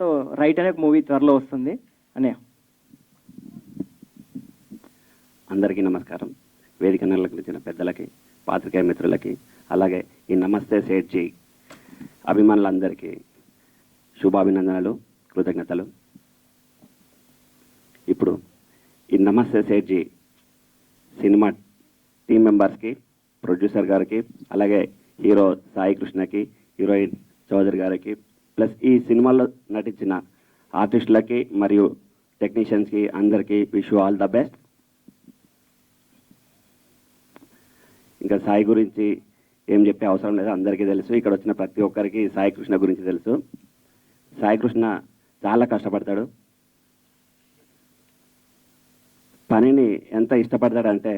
డైరెక్షన్తో right అనే movie త్వరలో వస్తుంది అనే. అందరికీ నమస్కారం. వేదిక నిర్వహించిన పెద్దలకి, పాత్రికేయ మిత్రులకి, అలాగే ఈ నమస్తే సేట్జీ అభిమానులందరికీ శుభాభినందనలు, కృతజ్ఞతలు. ఇప్పుడు ఈ నమస్తే సేట్జీ సినిమా టీం మెంబర్స్కి, ప్రొడ్యూసర్ గారికి, అలాగే హీరో సాయి కృష్ణకి, హీరోయిన్ చౌదరి గారికి, ప్లస్ ఈ సినిమాలో నటించిన ఆర్టిస్టులకి మరియు టెక్నీషియన్స్కి అందరికీ విష్ ఆల్ ద బెస్ట్. ఇంకా సాయి గురించి ఏం చెప్పే అవసరం లేదు, అందరికీ తెలుసు. ఇక్కడ వచ్చిన ప్రతి ఒక్కరికి సాయి కృష్ణ గురించి తెలుసు. సాయి కృష్ణ చాలా కష్టపడతాడు. పనిని ఎంత ఇష్టపడతాడంటే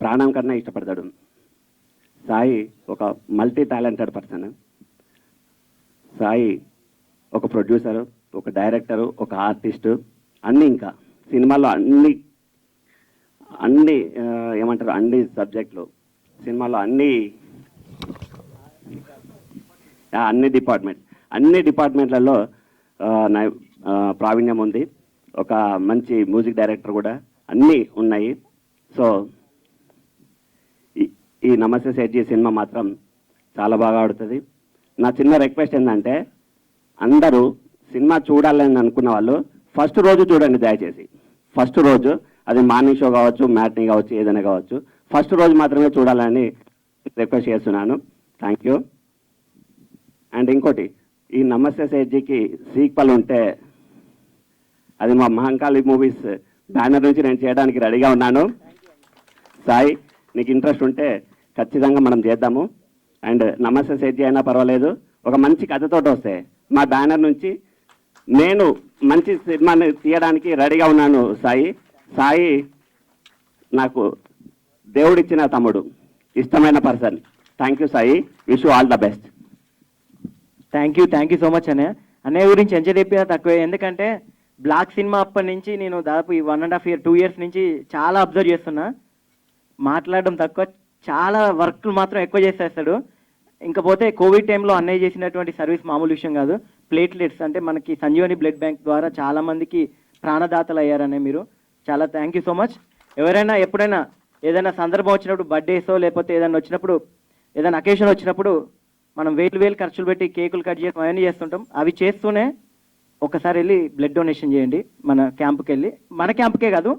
ప్రాణం కన్నా ఇష్టపడతాడు. సాయి ఒక మల్టీ టాలెంటెడ్ పర్సన్. సాయి ఒక ప్రొడ్యూసరు, ఒక డైరెక్టరు, ఒక ఆర్టిస్టు, అన్నీ ఇంకా సినిమాలో అన్ని ఏమంటారు అన్ని సబ్జెక్టులు, సినిమాలో అన్ని డిపార్ట్మెంట్లలో ప్రావీణ్యం ఉంది. ఒక మంచి మ్యూజిక్ డైరెక్టర్ కూడా, అన్నీ ఉన్నాయి. సో ఈ నమస్తే సేట్జీ సినిమా మాత్రం చాలా బాగా ఆడుతుంది. నా చిన్న రిక్వెస్ట్ ఏంటంటే అందరూ సినిమా చూడాలని అనుకున్న వాళ్ళు ఫస్ట్ రోజు చూడండి దయచేసి. ఫస్ట్ రోజు, అది మార్నింగ్ షో కావచ్చు, మ్యాట్నీ కావచ్చు, ఏదైనా కావచ్చు, ఫస్ట్ రోజు మాత్రమే చూడాలని రిక్వెస్ట్ చేస్తున్నాను. Thank you. అండ్ ఇంకోటి, ఈ నమస్తే సేట్జీకి సీక్వెల్ ఉంటే అది మా మహంకాళి మూవీస్ బ్యానర్ నుంచి నేను చేయడానికి రెడీగా ఉన్నాను. సాయి, నీకు ఇంట్రెస్ట్ ఉంటే ఖచ్చితంగా మనం చేద్దాము. అండ్ నమస్తే సేట్జీ అయినా పర్వాలేదు, ఒక మంచి కథతో వస్తే మా బ్యానర్ నుంచి నేను మంచి సినిమాని తీయడానికి రెడీగా ఉన్నాను. సాయి నాకు దేవుడిచ్చిన తమ్ముడు, ఇష్టమైన person. Thank you Sai, wish you all the best. Thank you so much అన్నయ్య గురించి ఎంజాయ్ చెప్పినా తక్కువే. ఎందుకంటే బ్లాక్ సినిమా అప్పటి నుంచి నేను దాదాపు ఈ 1.5 year 2 years నుంచి చాలా అబ్జర్వ్ చేస్తున్నా. మాట్లాడడం తక్కువ, చాలా వర్క్లు మాత్రం ఎక్కువ చేసేస్తాడు. ఇంకపోతే కోవిడ్ టైంలో అన్నయ్య చేసినటువంటి సర్వీస్ మామూలు విషయం కాదు. ప్లేట్లెట్స్ అంటే మనకి సంజీవని బ్లడ్ బ్యాంక్ ద్వారా చాలా మందికి ప్రాణదాతలు అయ్యారనే మీరు. చాలా థ్యాంక్ యూ సో మచ్. ఎవరైనా ఎప్పుడైనా ఏదైనా సందర్భం వచ్చినప్పుడు, బర్త్డేసో లేకపోతే ఏదైనా వచ్చినప్పుడు, ఏదైనా అకేషన్ వచ్చినప్పుడు మనం వేలు ఖర్చులు పెట్టి కేకులు కట్ చేయడం అవన్నీ చేస్తుంటాం. అవి చేస్తూనే ఒకసారి వెళ్ళి బ్లడ్ డొనేషన్ చేయండి. మన క్యాంప్కి వెళ్ళి, మన క్యాంప్కే కాదు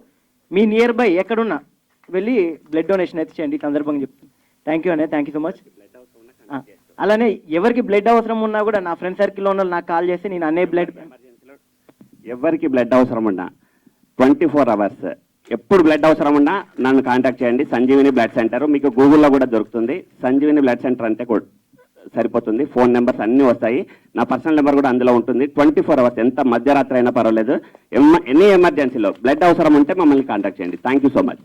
మీ నియర్ బై ఎక్కడున్నా వెళ్ళి బ్లడ్ డొనేషన్ అయితే చేయండి. ఈ సందర్భంగా చెప్తాను. థ్యాంక్ యూ అన్నయ్య, థ్యాంక్ యూ సో మచ్. అలానే ఎవరికి బ్లడ్ అవసరం ఉన్నా కూడా నా ఫ్రెండ్ సర్కిల్లో ఉన్న నాకు కాల్ చేస్తే నేను అన్నయ్య బ్లడ్, ఎవరికి బ్లడ్ అవసరం ఉన్నా 24 hours ఎప్పుడు బ్లడ్ అవసరం ఉన్నా నన్ను కాంటాక్ట్ చేయండి. సంజీవిని బ్లడ్ సెంటర్ మీకు గూగుల్లో కూడా దొరుకుతుంది. సంజీవిని బ్లడ్ సెంటర్ అంటే సరిపోతుంది. ఫోన్ నెంబర్స్ అన్నీ వస్తాయి. నా పర్సనల్ నెంబర్ కూడా అందులో ఉంటుంది. 24 hours, ఎంత మధ్యరాత్రి అయినా పర్వాలేదు. ఎనీ ఎమర్జెన్సీలో బ్లడ్ అవసరం ఉంటే మమ్మల్ని కాంటాక్ట్ చేయండి. Thank you so much.